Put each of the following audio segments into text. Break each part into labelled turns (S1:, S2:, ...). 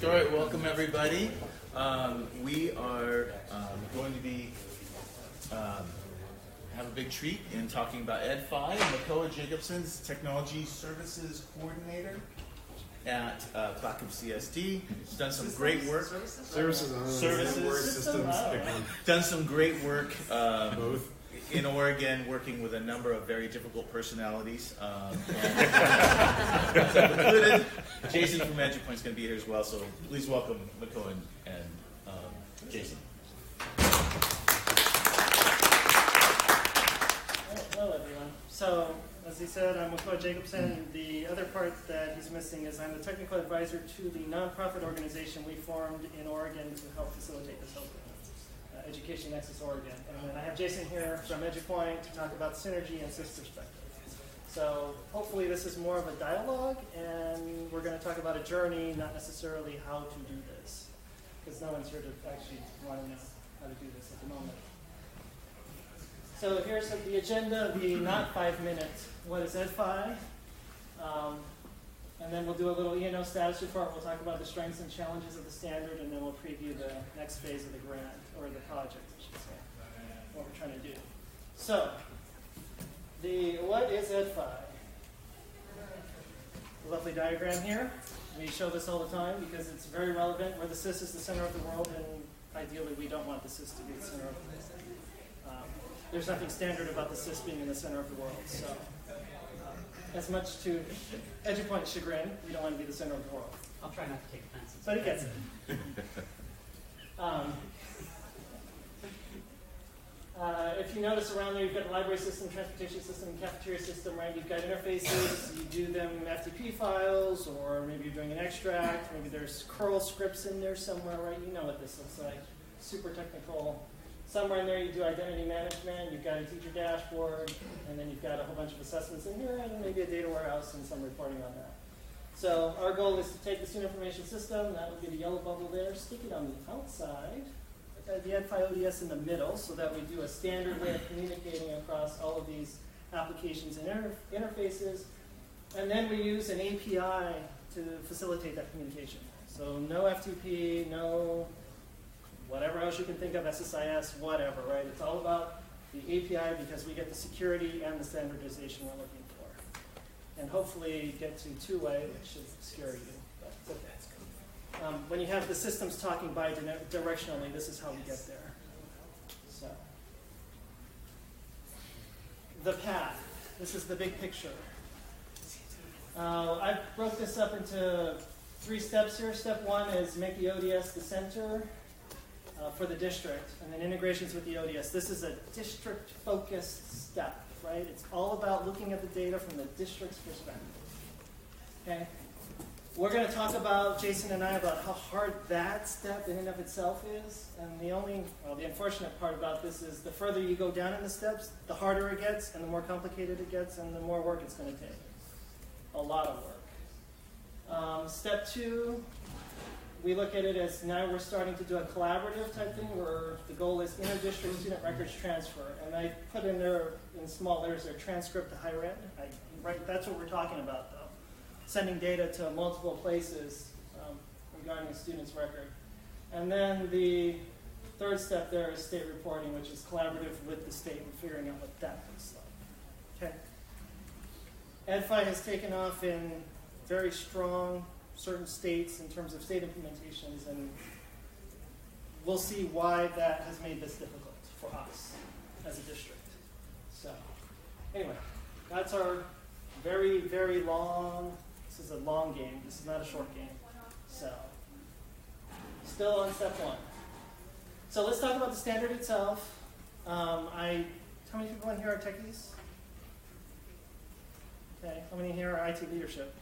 S1: All right, welcome everybody. We are going to be have a big treat in talking about EdFi. Makoa Jacobson's Technology Services Coordinator at Clackamas CSD. He's done some great work. Services. Done some great work. Both. In Oregon, working with a number of very difficult personalities, included Jason from Edupoint is going to be here as well. So please welcome Makoa and Jason.
S2: Hello, everyone. So, as he said, I'm Makoa Jacobson. The other part that he's missing is I'm the technical advisor to the nonprofit organization we formed in Oregon to help facilitate this whole thing. Education Nexus Oregon. And then I have Jason here from Edupoint to talk about synergy and SIS perspective. So hopefully this is more of a dialogue, and we're going to talk about a journey, not necessarily how to do this, because no one's here to actually want to know how to do this at the moment. So here's the agenda, the not 5 minutes. What is EdFi? And then we'll do a little E&O status report. We'll talk about the strengths and challenges of the standard, and then we'll preview the next phase of the grant, or the project, I should say, what we're trying to do. So, what is EdFi? A lovely diagram here. We show this all the time because it's very relevant. Where the SIS is the center of the world, and ideally we don't want the SIS to be the center of the world. There's nothing standard about the SIS being in the center of the world. So. As much to Edupoint's chagrin, we don't want to be the center of the world.
S3: I'll try not to take offense.
S2: But he gets it. If you notice around there, you've got the library system, transportation system, and cafeteria system, right? You've got interfaces. You do them FTP files, or maybe you're doing an extract. Maybe there's curl scripts in there somewhere, right? You know what this looks like. Super technical. Somewhere in there you do identity management, you've got a teacher dashboard, and then you've got a whole bunch of assessments in here, and maybe a data warehouse and some reporting on that. So our goal is to take the student information system, that would be the yellow bubble there, stick it on the outside, the EdFi ODS in the middle, so that we do a standard way of communicating across all of these applications and interfaces. And then we use an API to facilitate that communication. So no FTP, no whatever else you can think of, SSIS, whatever, right? It's all about the API because we get the security and the standardization we're looking for. And hopefully get to two-way, which should scare you, but it's okay. When you have the systems talking bi-directionally, this is how we get there. So, the path. This is the big picture. I broke this up into 3 steps here. Step 1 is make the ODS the center for the district, and then integrations with the ODS. This is a district-focused step, right? It's all about looking at the data from the district's perspective. Okay? We're going to talk about, Jason and I, about how hard that step in and of itself is, and the unfortunate part about this is the further you go down in the steps, the harder it gets, and the more complicated it gets, and the more work it's going to take. A lot of work. Step 2, we look at it as now we're starting to do a collaborative type thing where the goal is inter-district student records transfer. And I put in there in small letters there, transcript to higher ed. Right, that's what we're talking about though. Sending data to multiple places regarding a student's record. And then the 3rd step there is state reporting, which is collaborative with the state and figuring out what that looks like. Okay. EdFi has taken off in very strong certain states in terms of state implementations, and we'll see why that has made this difficult for us as a district. So, anyway, that's our very, very long, this is a long game, this is not a short game. So, still on step 1. So let's talk about the standard itself. How many people in here are techies? Okay, how many here are IT leadership?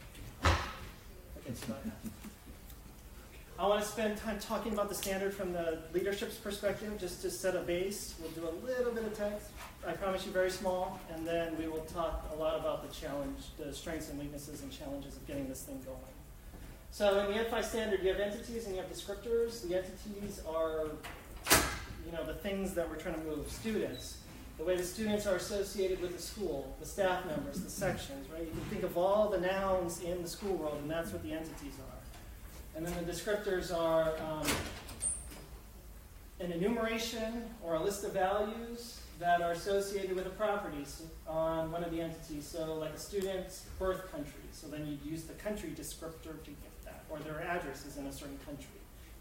S2: I want to spend time talking about the standard from the leadership's perspective, just to set a base. We'll do a little bit of text, I promise you very small, and then we will talk a lot about the challenge, the strengths and weaknesses and challenges of getting this thing going. So in the EdFi standard, you have entities and you have descriptors. The entities are, the things that we're trying to move. Students, the way the students are associated with the school, the staff members, the sections, right? You can think of all the nouns in the school world, and that's what the entities are. And then the descriptors are an enumeration or a list of values that are associated with the properties on one of the entities. So like a student's birth country. So then you'd use the country descriptor to get that. Or their address is in a certain country.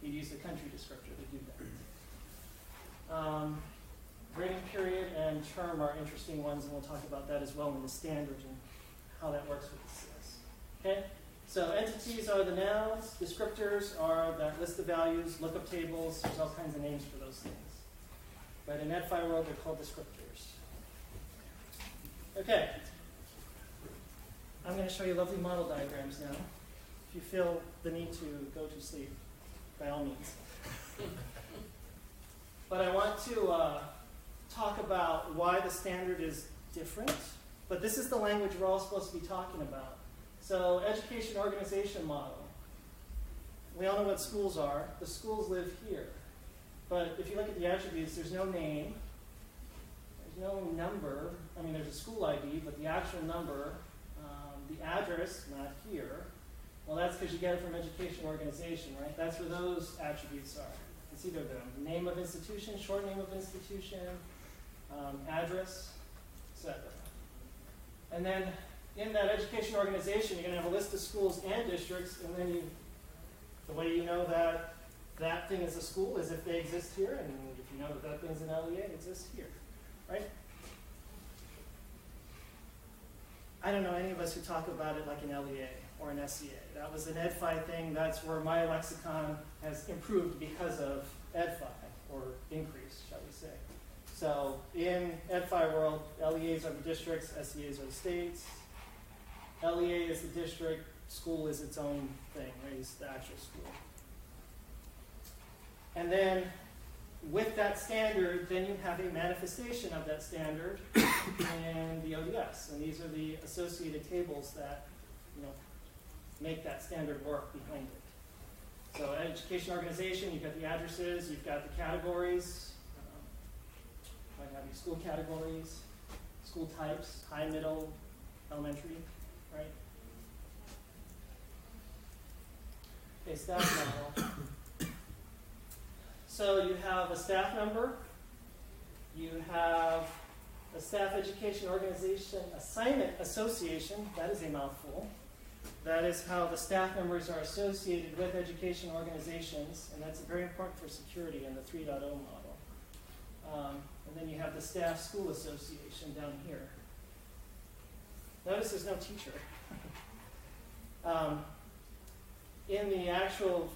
S2: You'd use the country descriptor to do that. Grading period and term are interesting ones, and we'll talk about that as well in the standard and how that works with the CS. Okay? So entities are the nouns, descriptors are that list of values, lookup tables, there's all kinds of names for those things. But in EdFi world, they're called descriptors. Okay. I'm going to show you lovely model diagrams now. If you feel the need to go to sleep, by all means. But I want to talk about why the standard is different. But this is the language we're all supposed to be talking about. So education organization model. We all know what schools are. The schools live here. But if you look at the attributes, there's no name. There's no number. I mean, there's a school ID, but the actual number, the address, not here. Well, that's because you get it from education organization, right? That's where those attributes are. It's either the name of institution, short name of institution, address, etc. And then in that education organization, you're going to have a list of schools and districts, and then the way you know that that thing is a school is if they exist here, and if you know that that thing's an LEA, it exists here, right? I don't know any of us who talk about it like an LEA or an SEA. That was an EdFi thing. That's where my lexicon has improved because of EdFi, or increased, shall we say. So in EdFi world, LEAs are the districts, SEAs are the states. LEA is the district, school is its own thing, right? It's the actual school. And then with that standard, then you have a manifestation of that standard in the ODS. And these are the associated tables that, make that standard work behind it. So education organization, you've got the addresses, you've got the categories, might have your school categories, school types, high, middle, elementary, right? Okay, staff model. So you have a staff member, you have a staff education organization assignment association, that is a mouthful. That is how the staff members are associated with education organizations, and that's very important for security in the 3.0 model. And then you have the staff school association down here. Notice there's no teacher. In the actual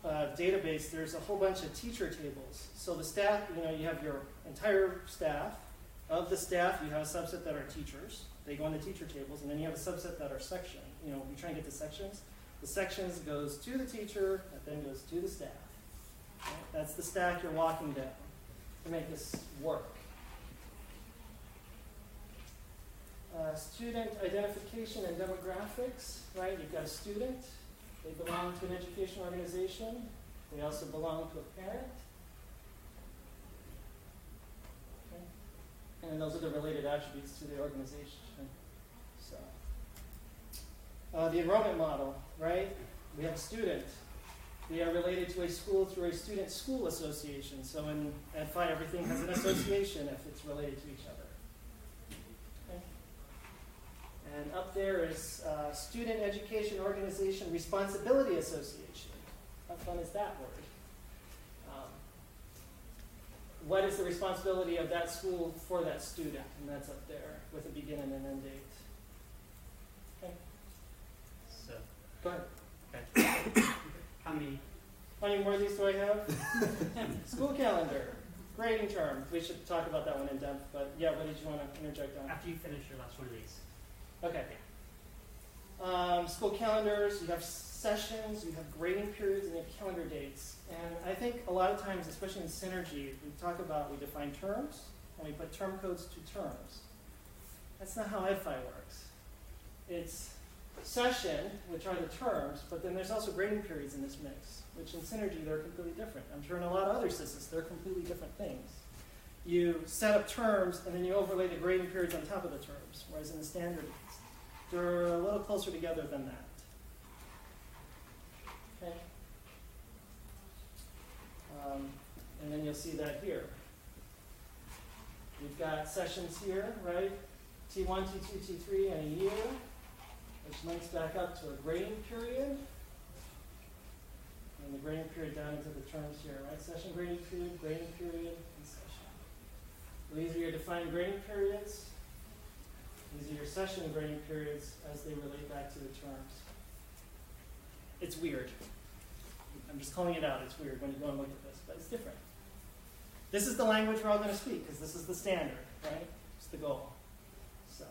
S2: database, there's a whole bunch of teacher tables. So the staff, you have your entire staff. Of the staff, you have a subset that are teachers. They go into teacher tables, and then you have a subset that are section. We try and get to sections. The sections goes to the teacher, and then goes to the staff. Right? That's the stack you're walking down to make this work. Student identification and demographics, right? You've got a student. They belong to an education organization. They also belong to a parent. Okay. And then those are the related attributes to the organization. So, the enrollment model, right? We have a student. They are related to a school through a student-school association. So in EdFi, everything has an association if it's related to each other. Okay. And up there is Student Education Organization Responsibility Association. How fun is that word? What is the responsibility of that school for that student? And that's up there with a begin and an end date. Okay.
S3: So,
S2: go ahead.
S3: Okay. How many
S2: more of these do I have? School calendar, grading term. We should talk about that one in depth, but yeah, what did you want to interject on?
S3: after you finish your last one of these?
S2: Okay. School calendars, you have sessions, you have grading periods, and you have calendar dates. And I think a lot of times, especially in Synergy, we define terms, and we put term codes to terms. That's not how EdFi works. It's session, which are the terms, but then there's also grading periods in this mix, which in Synergy, they're completely different. I'm sure in a lot of other systems, they're completely different things. You set up terms, and then you overlay the grading periods on top of the terms, whereas in the standard, they're a little closer together than that. Okay. see that here. You've got sessions here, right? T1, T2, T3, and a year, which links back up to a grading period. And the grading period down into the terms here, right? Session grading period, and session. These are your defined grading periods. These are your session grading periods as they relate back to the terms. It's weird. I'm just calling it out. It's weird when you go and look at this, but it's different. This is the language we're all going to speak because this is the standard, right? It's the goal. So,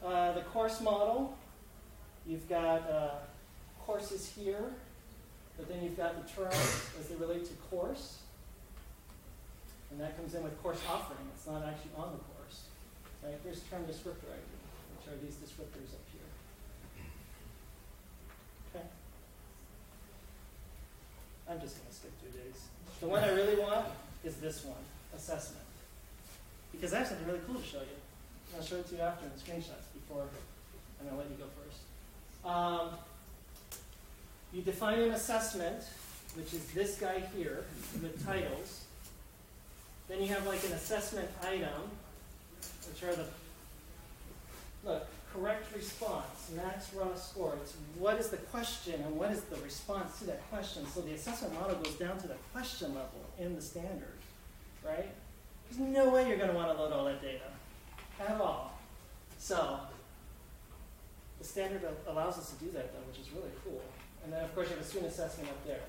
S2: the course model, you've got courses here, but then you've got the terms as they relate to course, and that comes in with course offering. It's not actually on the course. Right? Here's term descriptor ID, which are these descriptors up here. Okay. I'm just going to skip through these. The one I really want is this one, assessment. Because I have something really cool to show you. I'll show it to you after in the screenshots before I'm going to let you go first. You define an assessment, which is this guy here, with titles. Then you have like an assessment item, which are the, look, correct response, max raw score. It's what is the question and what is the response to that question. So the assessment model goes down to the question level in the standard, right? There's no way you're going to want to load all that data at all. So the standard allows us to do that, though, which is really cool. And then, of course, you have a student assessment up there.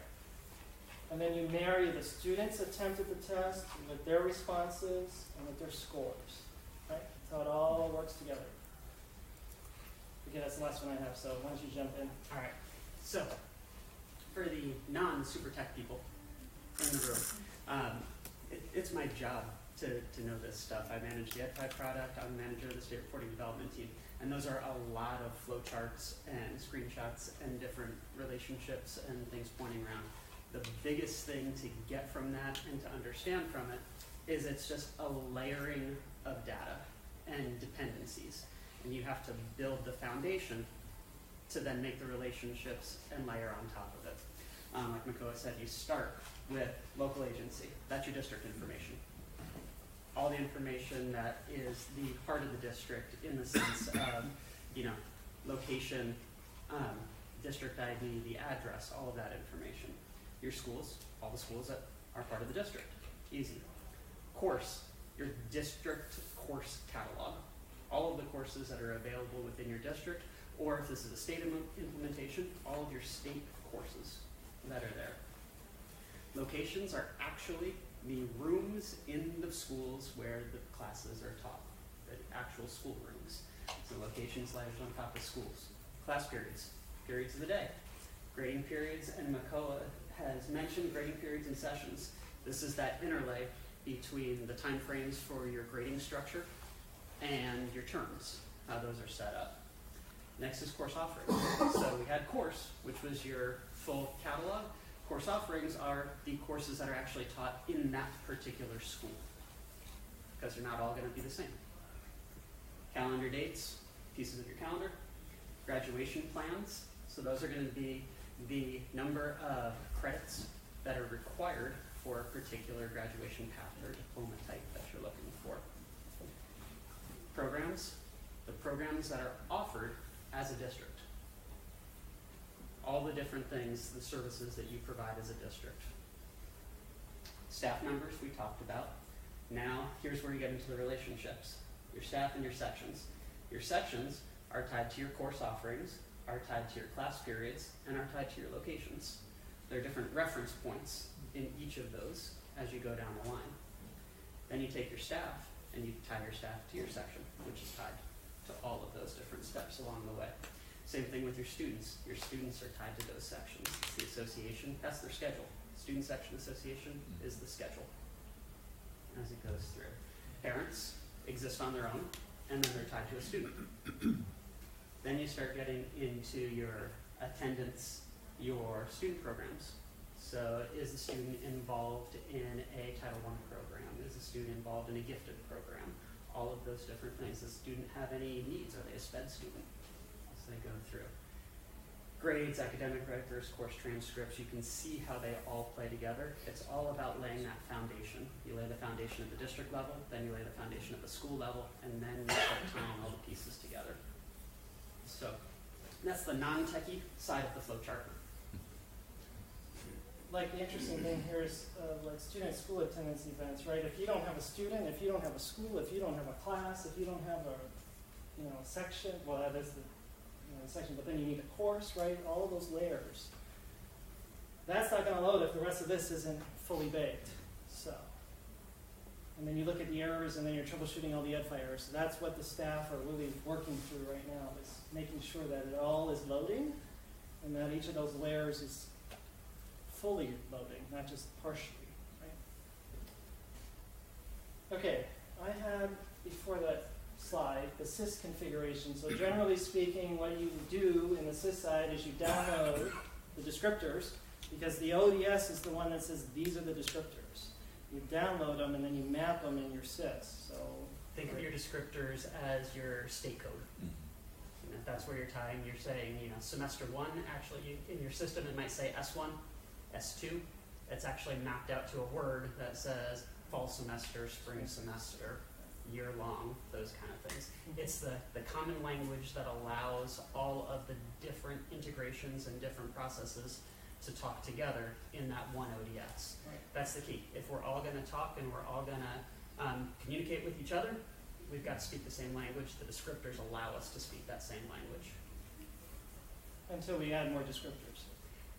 S2: And then you marry the students' attempt at the test with their responses and with their scores. Right? That's how it all works together. Okay, that's the last one I have, so why don't you jump in?
S3: All right. So, for the non-super tech people in the room, it's my job to know this stuff. I manage the Edupoint product. I'm the manager of the state reporting development team. And those are a lot of flowcharts and screenshots and different relationships and things pointing around. The biggest thing to get from that and to understand from it is it's just a layering of data and dependencies. And you have to build the foundation to then make the relationships and layer on top of it. Like Makoa said, you start with local agency. That's your district information. All the information that is the heart of the district in the sense of, location, district ID, the address, all of that information. Your schools, all the schools that are part of the district. Easy. Course, your district course catalog. All of the courses that are available within your district, or if this is a state implementation, all of your state courses that are there. Locations are actually the rooms in the schools where the classes are taught, the actual school rooms. So locations lies on top of schools. Class periods, periods of the day. Grading periods, and Makoa has mentioned grading periods and sessions. This is that interlay between the time frames for your grading structure and your terms, how those are set up. Next is course offerings. So we had course, which was your full catalog. Course offerings are the courses that are actually taught in that particular school, because they're not all going to be the same. Calendar dates, pieces of your calendar. Graduation plans, so those are going to be the number of credits that are required for a particular graduation path or diploma type that you're looking for. Programs, the programs that are offered as a district. All the different things, the services that you provide as a district. Staff members we talked about. Now, here's where you get into the relationships. Your staff and your sections. Your sections are tied to your course offerings, are tied to your class periods, and are tied to your locations. There are different reference points in each of those as you go down the line. Then you take your staff and you tie your staff to your section, which is tied to all of those different steps along the way. Same thing with your students. Your students are tied to those sections. It's the association, that's their schedule. Student section association is the schedule as it goes through. Parents exist on their own, and then they're tied to a student. Then you start getting into your attendance, your student programs. So is the student involved in a Title I program? Is the student involved in a gifted program? All of those different things. Does the student have any needs? Are they a SPED student? As they go through. grades, academic records, course transcripts. You can see how they all play together. It's all about laying that foundation. You lay the foundation at the district level, then you lay the foundation at the school level, and then you start tying all the pieces together. So that's the non-techie side of the flowchart.
S2: Like the interesting thing here is like student school attendance events, right? If you don't have a student, if you don't have a school, if you don't have a class, if you don't have a section, well that is the section, but then you need a course, right? All of those layers. That's not going to load if the rest of this isn't fully baked. So, and then you look at the errors, and then you're troubleshooting all the EdFi errors. So that's what the staff are really working through right now, is making sure that it all is loading, and that each of those layers is fully loading, not just partially, right? Okay, I had before that slide the sys configuration. So generally speaking, what you do in the sys side is you download the descriptors, because the ODS is the one that says these are the descriptors. You download them and then you map them in your sys. So
S3: think of your descriptors as your state code. And if that's where you're tying, you're saying, semester 1, actually in your system it might say S1, S2. It's actually mapped out to a word that says fall semester, spring semester, year long, those kind of things. It's the common language that allows all of the different integrations and different processes to talk together in that one ODS.
S2: Right.
S3: That's the key. If we're all going to talk and we're all going to communicate with each other, we've got to speak the same language. The descriptors allow us to speak that same language.
S2: Until we add more descriptors.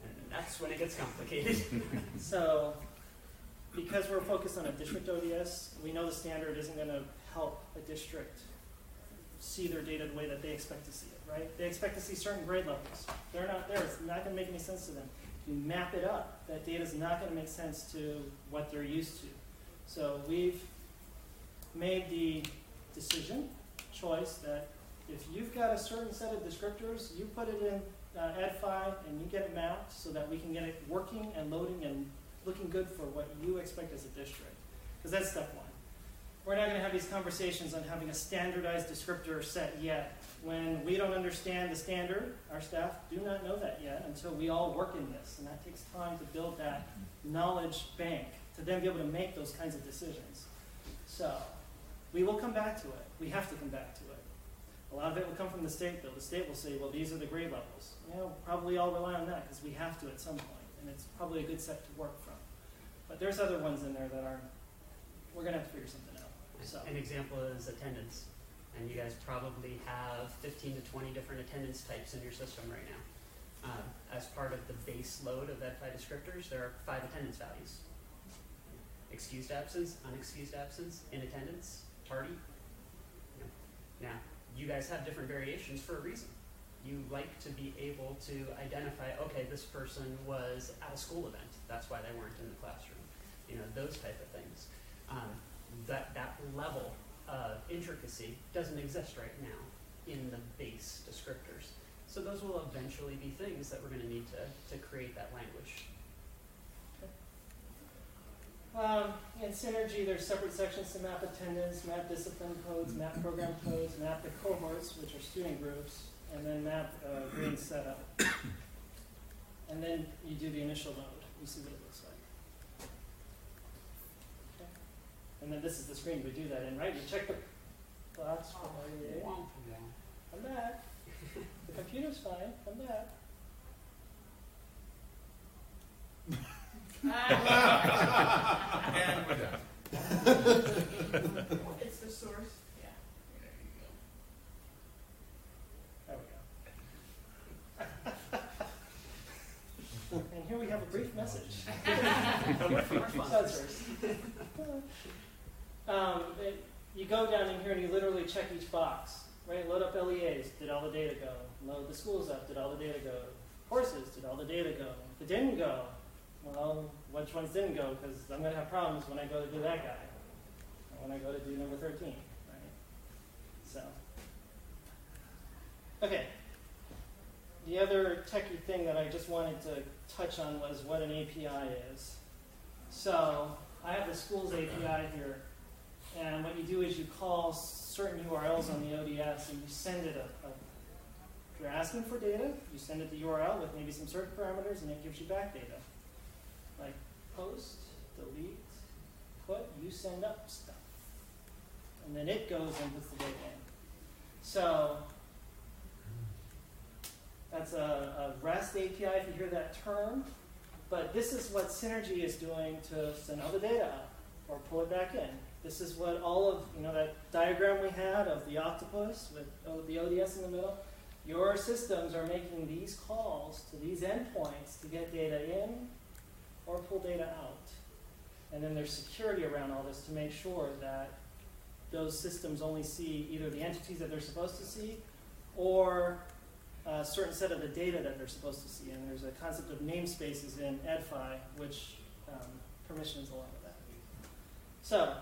S3: And that's when it gets complicated.
S2: So, because we're focused on a district ODS, we know the standard isn't going to help a district see their data the way that they expect to see it, right? They expect to see certain grade levels. They're not there. It's not going to make any sense to them. You map it up. That data is not going to make sense to what they're used to. So we've made the choice that if you've got a certain set of descriptors, you put it in EdFi and you get it mapped so that we can get it working and loading and looking good for what you expect as a district. Because that's step one. We're not going to have these conversations on having a standardized descriptor set yet. When we don't understand the standard, our staff do not know that yet until we all work in this. And that takes time to build that knowledge bank to then be able to make those kinds of decisions. So we will come back to it. We have to come back to it. A lot of it will come from the state, though. The state will say, well, these are the grade levels. Probably I'll rely on that because we have to at some point. And it's probably a good set to work from. But there's other ones in there that we're going to have to figure something out. So.
S3: An example is attendance. And you guys probably have 15 to 20 different attendance types in your system right now. As part of the base load of EdFi descriptors, there are 5 attendance values. Excused absence, unexcused absence, in attendance, tardy. Now, you guys have different variations for a reason. You like to be able to identify, okay, this person was at a school event. That's why they weren't in the classroom. Those type of things. That level of intricacy doesn't exist right now in the base descriptors. So those will eventually be things that we're going to need to create that language.
S2: In Synergy, there's separate sections to map attendance, map discipline codes, map program codes, map the cohorts, which are student groups, and then map green setup. And then you do the initial load. You see what it looks like. Okay. And then this is the screen we do that in, right? You check the box for REA. Come back. The computer's fine. Come back.
S1: And we're done.
S4: It's the source. Yeah.
S2: There we go. And here we have a brief message. You go down in here and you literally check each box, right? Load up LEAs, did all the data go? Load the schools up, did all the data go? Courses, did all the data go? If it didn't go, well, which ones didn't go? Because I'm going to have problems when I go to do that guy, or when I go to do number 13, right? So, okay. The other techie thing that I just wanted to touch on was what an API is. So, I have the schools API here, and what you do is you call certain URLs on the ODS and you send it a If you're asking for data, you send it the URL with maybe some certain parameters, and it gives you back data. Like post, delete, put, you send up stuff. And then it goes and puts the data in. So that's a REST API if you hear that term. But this is what Synergy is doing to send all the data up or pull it back in. This is what all of, that diagram we had of the octopus with the ODS in the middle. Your systems are making these calls to these endpoints to get data in or pull data out. And then there's security around all this to make sure that those systems only see either the entities that they're supposed to see or a certain set of the data that they're supposed to see. And there's a concept of namespaces in EdFi, which permissions along with that. So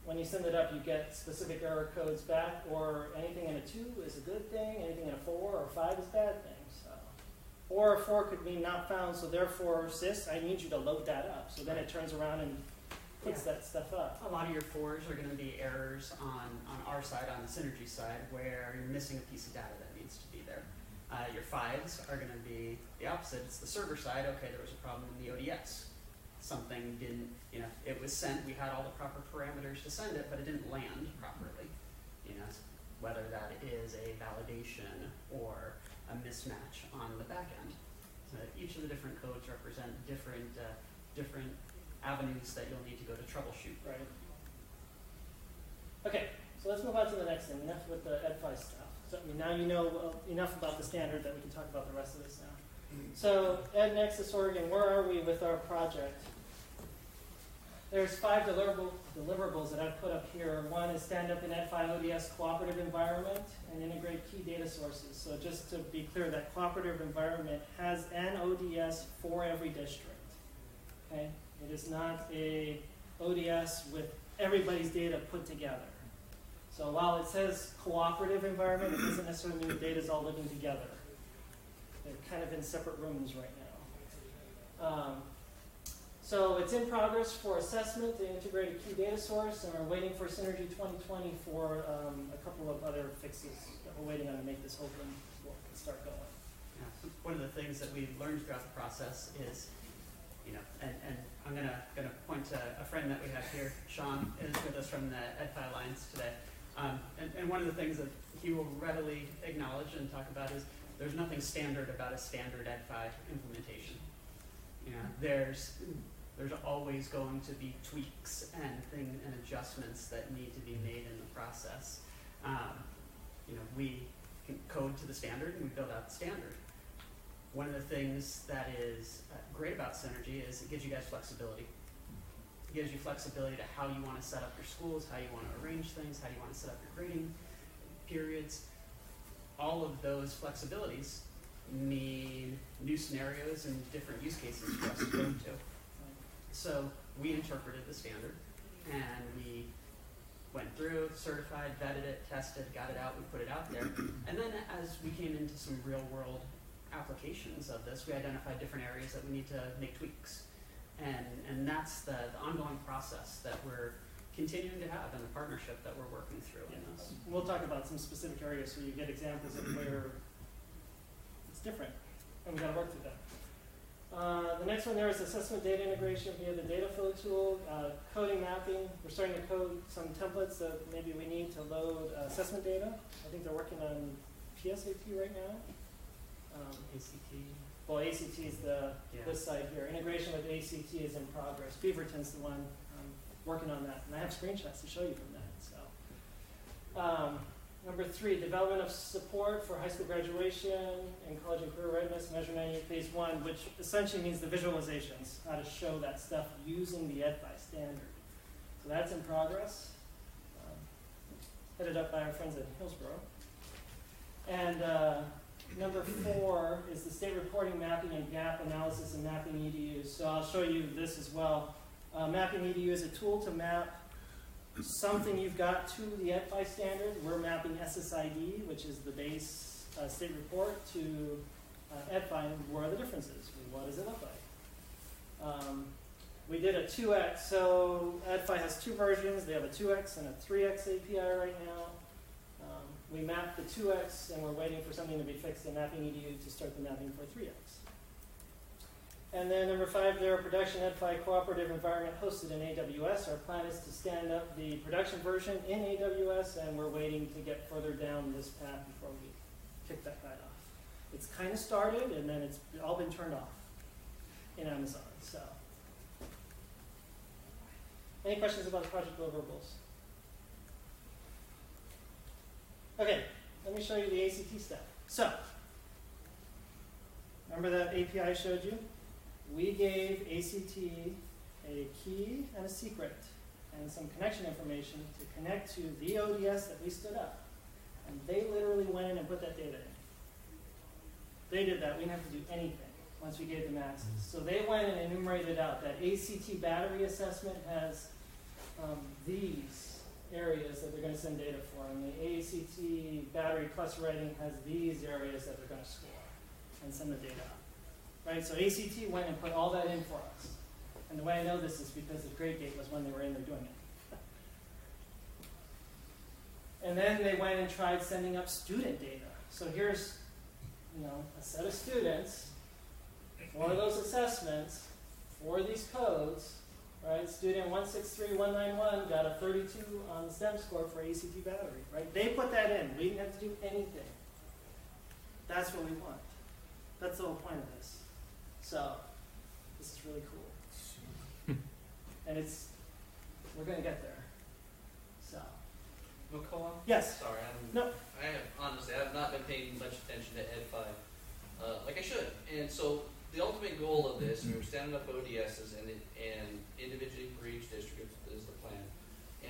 S2: when you send it up, you get specific error codes back, or anything in a 2 is a good thing, anything in a 4 or 5 is bad thing. So. Or a 4 could mean not found, so therefore, sys, I need you to load that up. So then it turns around and puts that stuff up.
S3: A lot of your 4s are going to be errors on our side, on the Synergy side, where you're missing a piece of data that needs to be there. Your 5s are going to be the opposite. It's the server side. Okay, there was a problem in the ODS. Something didn't, it was sent, we had all the proper parameters to send it, but it didn't land properly. Whether that is a validation or a mismatch on the back end. So each of the different codes represent different avenues that you'll need to go to troubleshoot.
S2: Right. Okay, so let's move on to the next thing. Enough with the EdFi stuff. So now you know enough about the standard that we can talk about the rest of this now. So Nexus Oregon, where are we with our project? There's 5 deliverables that I've put up here. One is stand up an EdFi ODS cooperative environment and integrate key data sources. So just to be clear, that cooperative environment has an ODS for every district. Okay? It is not a ODS with everybody's data put together. So while it says cooperative environment, it doesn't necessarily mean the data is all living together. They're kind of in separate rooms right now. So it's in progress for assessment, the integrated key data source, and we're waiting for Synergy 2020 for a couple of other fixes that we're waiting on to make this whole thing start going.
S3: Yeah, so one of the things that we've learned throughout the process is, and I'm gonna point to a friend that we have here. Sean is with us from the EdFi Alliance today. And one of the things that he will readily acknowledge and talk about is there's nothing standard about a standard EdFi implementation. There's always going to be tweaks and adjustments that need to be made in the process. We can code to the standard and we build out the standard. One of the things that is great about Synergy is it gives you guys flexibility. It gives you flexibility to how you want to set up your schools, how you want to arrange things, how you want to set up your grading periods. All of those flexibilities mean new scenarios and different use cases for us to go to. So we interpreted the standard and we went through, certified, vetted it, tested, got it out, we put it out there. And then as we came into some real world applications of this, we identified different areas that we need to make tweaks. And that's the ongoing process that we're continuing to have and the partnership that we're working through in this.
S2: We'll talk about some specific areas so you get examples of where it's different, and we got to work through that. The next one there is assessment data integration via the data flow tool, coding mapping. We're starting to code some templates that maybe we need to load assessment data. I think they're working on PSAP right now.
S3: ACT.
S2: Well, ACT is this side here. Integration with ACT is in progress. Beaverton's the one working on that, and I have screenshots to show you from that. So, number 3, development of support for high school graduation and college and career readiness, Measure 98 Phase 1, which essentially means the visualizations, how to show that stuff using the EdFi standard. So that's in progress, headed up by our friends at Hillsborough. And number 4 is the state reporting, mapping, and gap analysis and mapping EDUs. So I'll show you this as well. Mapping EDU is a tool to map something you've got to the EdFi standard. We're mapping SSID, which is the base state report, to EdFi, and where are the differences? What does it look like? We did a 2x, so EdFi has 2 versions. They have a 2x and a 3x API right now. We mapped the 2x, and we're waiting for something to be fixed in Mapping EDU to start the mapping for 3x. And then number 5 there, production EdFi cooperative environment hosted in AWS. Our plan is to stand up the production version in AWS, and we're waiting to get further down this path before we kick that guy off. It's kind of started, and then it's all been turned off in Amazon. So, any questions about the project deliverables? Okay, let me show you the ACT step. So, remember that API I showed you? We gave ACT a key and a secret and some connection information to connect to the ODS that we stood up. And they literally went in and put that data in. They did that. We didn't have to do anything once we gave them access. So they went and enumerated out that ACT battery assessment has these areas that they're going to send data for, and the ACT battery plus writing has these areas that they're going to score and send the data out. Right? So ACT went and put all that in for us. And the way I know this is because the grade date was when they were in there doing it. And then they went and tried sending up student data. So here's, a set of students for those assessments for these codes. Right? Student 163191 got a 32 on the STEM score for ACT battery. Right? They put that in. We didn't have to do anything. That's what we want. That's the whole point of this. So, this is really cool. And we're going to get there. So.
S4: McCall?
S2: Yes.
S4: Sorry, I have not been paying much attention to Ed5, like I should. And so, the ultimate goal of this, we're standing up ODSs and individually for each district is the plan.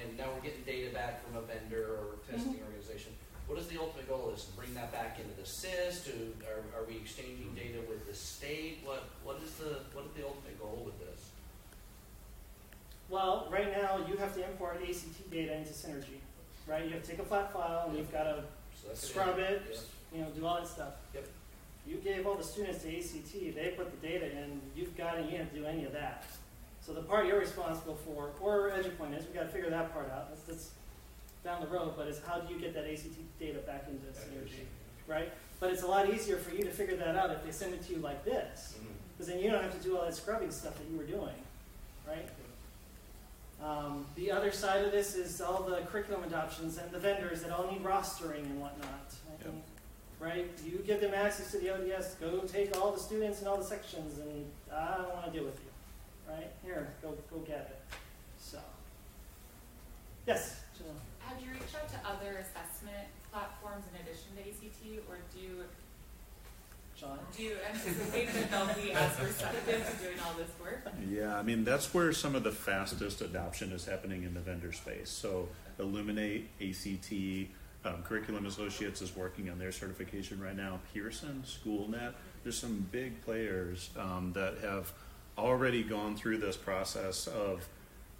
S4: And now we're getting data back from a vendor or testing organization. What is the ultimate goal of this? Bring that back into the SIS? Are we exchanging data with the state? What is the ultimate goal with this?
S2: Well, right now you have to import ACT data into Synergy, right? You have to take a flat file and you've got to scrub it, do all that stuff.
S4: Yep.
S2: You gave all the students to ACT, they put the data in, you don't have to do any of that. So the part you're responsible for, or Edupoint is, we've got to figure that part out. That's down the road, but it's how do you get that ACT data back into Synergy, right? But it's a lot easier for you to figure that out if they send it to you like this, because then you don't have to do all that scrubbing stuff that you were doing, right? The other side of this is all the curriculum adoptions and the vendors that all need rostering and whatnot, right? You give them access to the ODS, go take all the students and all the sections, and I don't want to deal with you, right? Here, go get it. So, yes, Jill.
S5: Have you reached out to other assessment platforms in addition to ACT, or do you anticipate that they'll be as receptive to doing all this work?
S6: Yeah, that's where some of the fastest adoption is happening in the vendor space. So Illuminate, ACT, Curriculum Associates is working on their certification right now. Pearson, SchoolNet, there's some big players that have already gone through this process of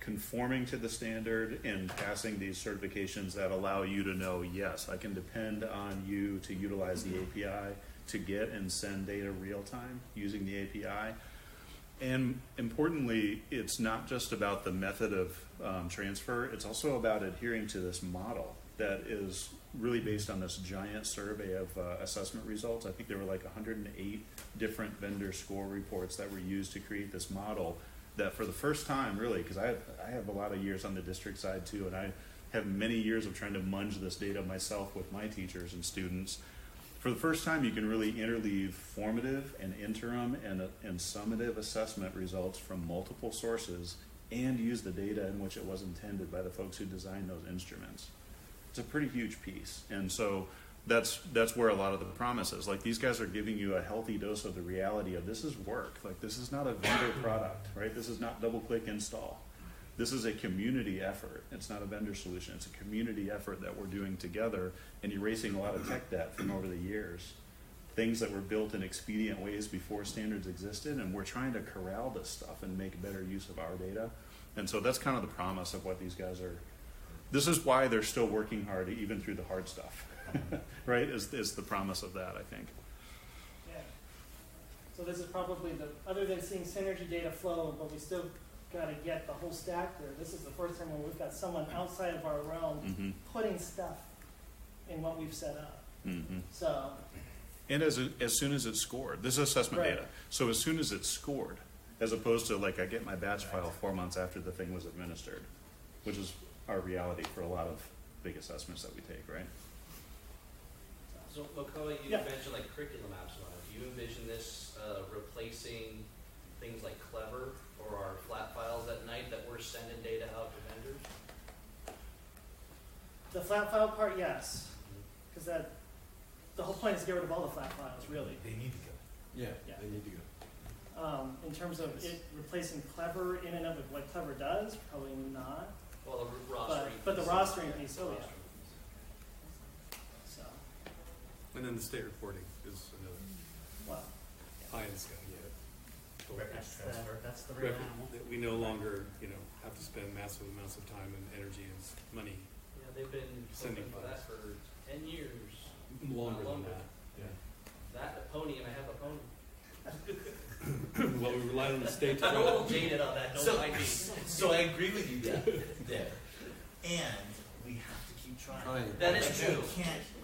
S6: conforming to the standard and passing these certifications that allow you to know, yes, I can depend on you to utilize the API to get and send data real time using the API. And importantly, it's not just about the method of transfer, it's also about adhering to this model that is really based on this giant survey of assessment results. I think there were like 108 different vendor score reports that were used to create this model that for the first time, really, because I have a lot of years on the district side too, and I have many years of trying to munge this data myself with my teachers and students. For the first time, you can really interleave formative and interim and summative assessment results from multiple sources and use the data in which it was intended by the folks who designed those instruments. It's a pretty huge piece. And so that's where a lot of the promise is. Like, these guys are giving you a healthy dose of the reality of this is work. Like, this is not a vendor product, right? This is not double-click install. This is a community effort. It's not a vendor solution. It's a community effort that we're doing together and erasing a lot of tech debt from over the years. Things that were built in expedient ways before standards existed, and we're trying to corral this stuff and make better use of our data. And so that's kind of the promise of what these guys are. This is why they're still working hard, even through the hard stuff, right? Is the promise of that, I think.
S2: Yeah. So this is probably other than seeing Synergy data flow, but we still got to get the whole stack there. This is the first time when we've got someone outside of our realm putting stuff in what we've set up.
S6: Mm-hmm.
S2: So,
S6: And as soon as it's scored, this is assessment
S2: Right.
S6: data. So as soon as it's scored, as opposed to like I get my batch file 4 months after the thing was administered, which is our reality for a lot of big assessments that we take, right?
S4: So, McCoy, you
S2: Yeah.
S4: mentioned like curriculum apps. Do you envision this replacing things like Clever or our flat files at night that we're sending data out to vendors?
S2: the flat file part, yes. Because the whole point is to get rid of all the flat files, really.
S7: They need to go. Yeah,
S2: Yeah.
S7: they need to go.
S2: In terms of it replacing Clever in and of what Clever does, probably not.
S4: Well, the rostering.
S2: But the
S4: piece.
S2: rostering piece, oh yeah. So,
S7: And then the state reporting is another
S2: well,
S7: pie in the sky.
S3: That's the real
S7: Record-
S3: animal.
S7: that we no longer, have to spend massive amounts of time and energy and money
S4: Yeah, they've been
S7: Sending
S4: looking for that for 10 years.
S7: longer than
S4: longer.
S7: that.
S4: That, a pony, and I have a pony.
S7: Well, we relied on the state to
S4: I'm a
S7: try
S4: little
S7: to.
S4: jaded on that, don't
S1: So,
S4: mind me.
S1: so I agree with you there. And we have to keep trying.
S4: That is
S1: Like,
S4: true.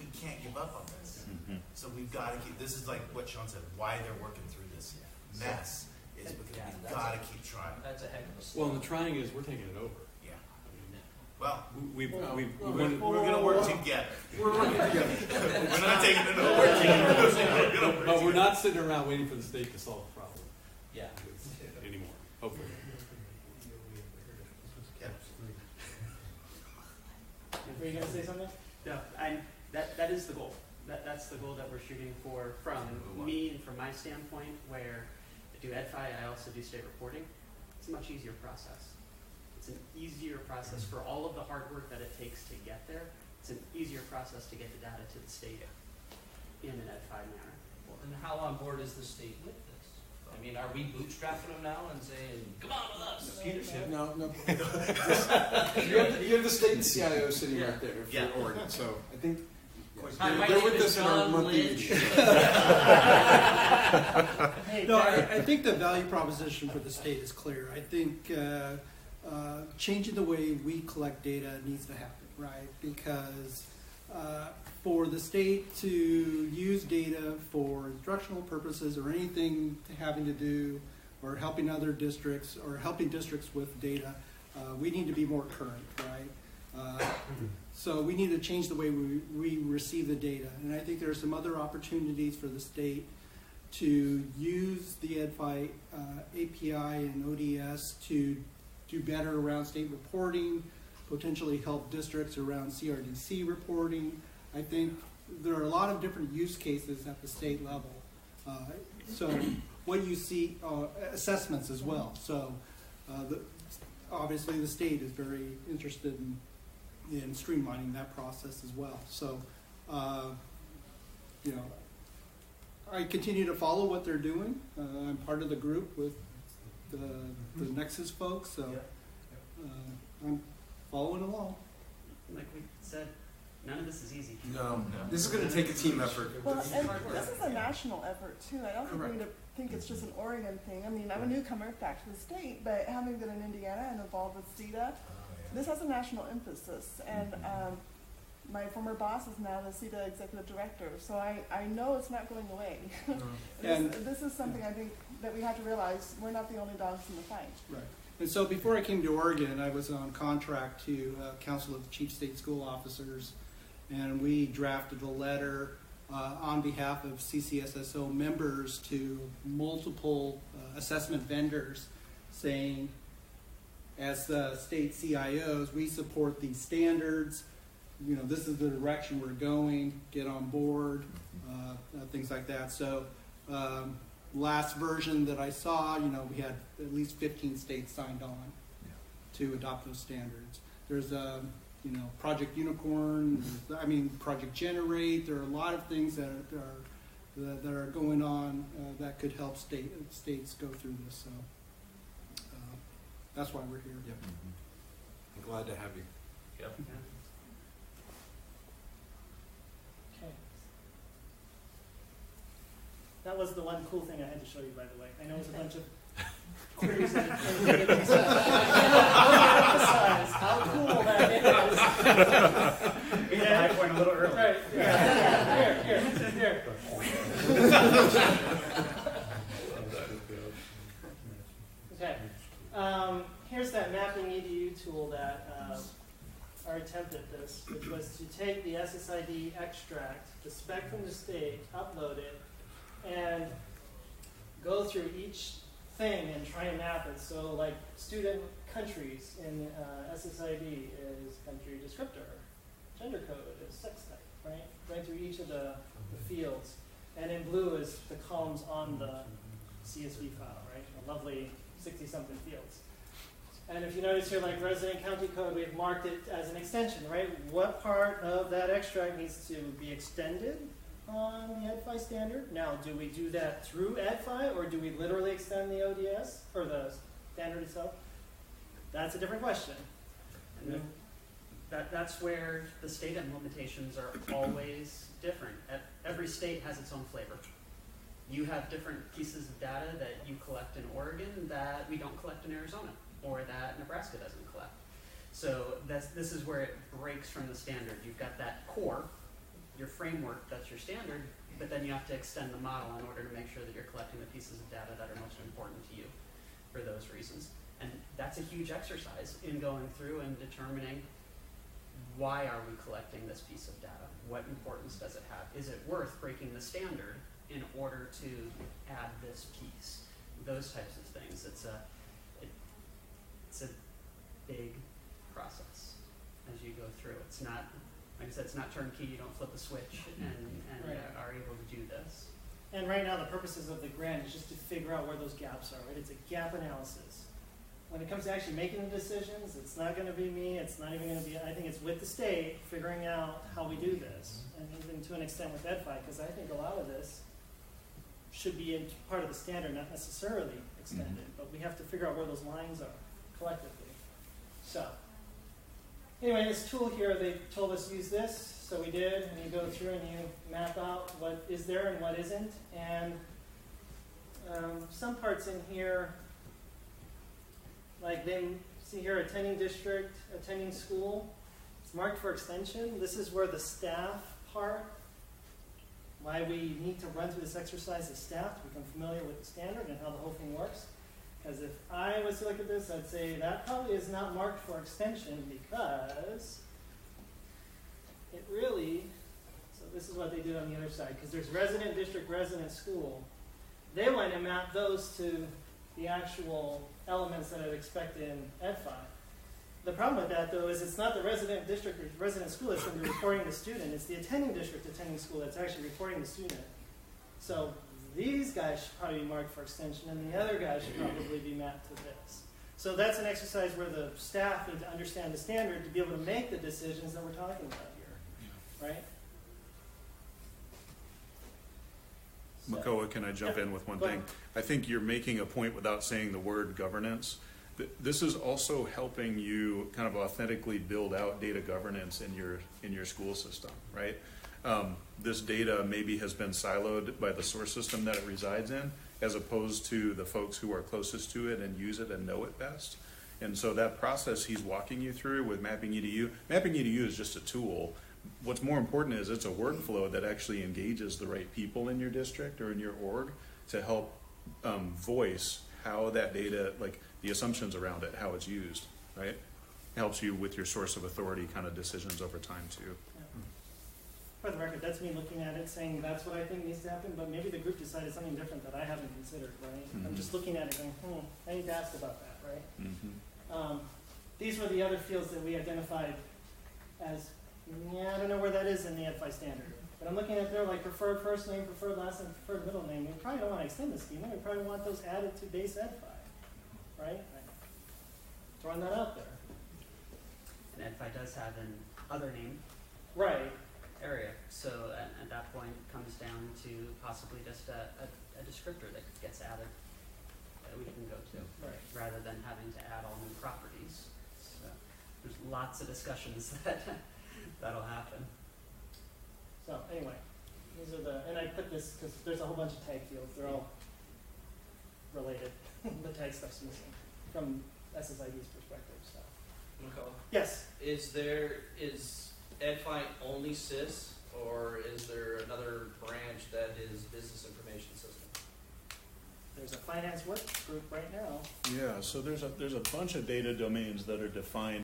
S1: We can't give up on this.
S6: Mm-hmm.
S1: So we've got to keep, this is like what Sean said, why they're working through this mess is because
S4: Yeah,
S1: we've
S4: that's
S1: got to
S4: a-
S1: keep trying.
S4: That's a heck of a
S7: Well,
S4: slog.
S7: and the trying is we're taking it over.
S1: Yeah. Well,
S7: We
S1: we're
S7: wanted,
S1: going to work together.
S7: we're working together.
S1: We're not taking it over. We're gonna work
S7: But we're not sitting around waiting for the state to solve the problem
S4: Yeah.
S7: anymore, hopefully.
S2: were you going to say something?
S3: Yeah, that is the goal. That's the goal that we're shooting for from me and from my standpoint, where I do EdFi, I also do state reporting. It's a much easier process. It's an easier process for all of the hard work that it takes to get there. It's an easier process to get the data to the state in an EdFi manner.
S4: Well, and how on board is the state with this? I mean, are we bootstrapping them now and saying, come on with us?
S8: No. you have the state and CIO sitting
S4: Yeah.
S8: right there for
S1: Yeah.
S8: Oregon, so I think
S4: Hi, my
S8: they're
S4: name
S8: with
S4: is
S8: us in our
S4: John
S8: monthly
S4: Lynch.
S8: meeting.
S2: Hey,
S9: No,
S2: Derek.
S9: I think the value proposition for the state is clear. I think changing the way we collect data needs to happen, right? Because for the state to use data for instructional purposes or anything having to do or helping other districts or helping districts with data, we need to be more current, right? So we need to change the way we receive the data. And I think there are some other opportunities for the state to use the EdFi API and ODS to do better around state reporting, potentially help districts around CRDC reporting. I think there are a lot of different use cases at the state level. So what you see, assessments as well. So obviously the state is very interested in streamlining that process as well. So, I continue to follow what they're doing. I'm part of the group with the Nexus folks, so I'm following along.
S3: Like we said, none of this is easy.
S8: No, this is going to take a team effort.
S10: Well, and this is a national effort too. I don't think we need to think it's just an Oregon thing. I mean, I'm a newcomer back to the state, but having been in Indiana and involved with CETA, this has a national emphasis. And my former boss is now the CETA executive director, so I know it's not going away.
S9: And-
S10: this is something I think that we have to realize we're not the only dogs in the fight.
S9: Right. And so before I came to Oregon, I was on contract to Council of Chief State School Officers, and we drafted a letter on behalf of CCSSO members to multiple assessment vendors saying, as the state CIOs, we support these standards. This is the direction we're going. Get on board, things like that. So, last version that I saw, we had at least 15 states signed on to adopt those standards. There's Project Unicorn. Project Generate. There are a lot of things that are going on that could help states go through this. So. That's why we're here.
S8: Yep. I'm glad to have you.
S7: Yep.
S2: Okay. That was the one cool thing I had to show you, by the way. I know it was a bunch of queries and things. I want to emphasize how cool that is. Okay.
S3: high point a little early.
S2: Right, yeah. Here. Okay. Here's that mapping EDU tool that our attempt at this, which was to take the SSID extract, the spec from the state, upload it, and go through each thing and try and map it. So like student countries in SSID is country descriptor, gender code is sex type, right? Going through each of the fields. And in blue is the columns on the CSV file, right? A lovely 60-something fields. And if you notice here, like resident county code, we've marked it as an extension, right? What part of that extract needs to be extended on the EdFi standard? Now, do we do that through EdFi, or do we literally extend the ODS, or the standard itself? That's a different question.
S3: And that's where the state implementations are always different. Every state has its own flavor. You have different pieces of data that you collect in Oregon that we don't collect in Arizona, or that Nebraska doesn't collect. So this is where it breaks from the standard. You've got that core, your framework, that's your standard, but then you have to extend the model in order to make sure that you're collecting the pieces of data that are most important to you for those reasons. And that's a huge exercise in going through and determining, why are we collecting this piece of data? What importance does it have? Is it worth breaking the standard in order to add this piece? Those types of things. It's a big process as you go through. It's not, like I said, it's not turnkey. You don't flip a switch and
S2: Right.
S3: Are able to do this.
S2: And right now, the purposes of the grant is just to figure out where those gaps are, right? It's a gap analysis. When it comes to actually making the decisions, it's not going to be me. It's not even going to be, I think it's with the state figuring out how we do this. And even to an extent with EdFi, because I think a lot of this should be in part of the standard, not necessarily extended. But we have to figure out where those lines are collectively. So, anyway, this tool here, they told us to use this. So we did, and you go through and you map out what is there and what isn't. And some parts in here, like they see here, attending district, attending school, it's marked for extension. This is where the staff part, why we need to run through this exercise as staff to become familiar with the standard and how the whole thing works. Because if I was to look at this, I'd say that probably is not marked for extension because it really, so this is what they did on the other side, because there's resident district, resident school. They went and mapped those to the actual elements that I'd expect in EdFi. The problem with that, though, is it's not the resident district or resident school that's going to be reporting the student. It's the attending district attending school that's actually reporting the student. So these guys should probably be marked for extension, and the other guys should probably be mapped to this. So that's an exercise where the staff need to understand the standard to be able to make the decisions that we're talking about here, right?
S6: Makoa, can I jump in with one thing? I think you're making a point without saying the word governance. This is also helping you kind of authentically build out data governance in your school system, right? This data maybe has been siloed by the source system that it resides in, as opposed to the folks who are closest to it and use it and know it best. And so that process he's walking you through with Mapping EDU is just a tool. What's more important is it's a workflow that actually engages the right people in your district or in your org to help voice how that data, like the assumptions around it, how it's used, right? It helps you with your source of authority kind of decisions over time too.
S2: Yeah. For the record, that's me looking at it saying that's what I think needs to happen, but maybe the group decided something different that I haven't considered, right? I'm just looking at it going, I need to ask about that, right? These were the other fields that we identified as, I don't know where that is in the EdFi standard. But I'm looking at there like preferred first name, preferred last name, preferred middle name. We probably don't want to extend the schema. We probably want those added to base EdFi, right? Throwing that out there.
S3: And EdFi does have an other name
S2: Right.
S3: area. So at that point, it comes down to possibly just a descriptor that gets added that we can go to,
S2: Right.
S3: rather than having to add all new properties. So there's lots of discussions that'll happen.
S2: So anyway, these are the, and I put this because there's a whole bunch of tag fields. They're all related. The tag stuff's missing from SSID's perspective. So
S4: McCall,
S2: yes.
S4: is EdFi only SIS, or is there another branch that is business information system?
S2: There's a finance work group right now.
S6: Yeah, so there's a bunch of data domains that are defined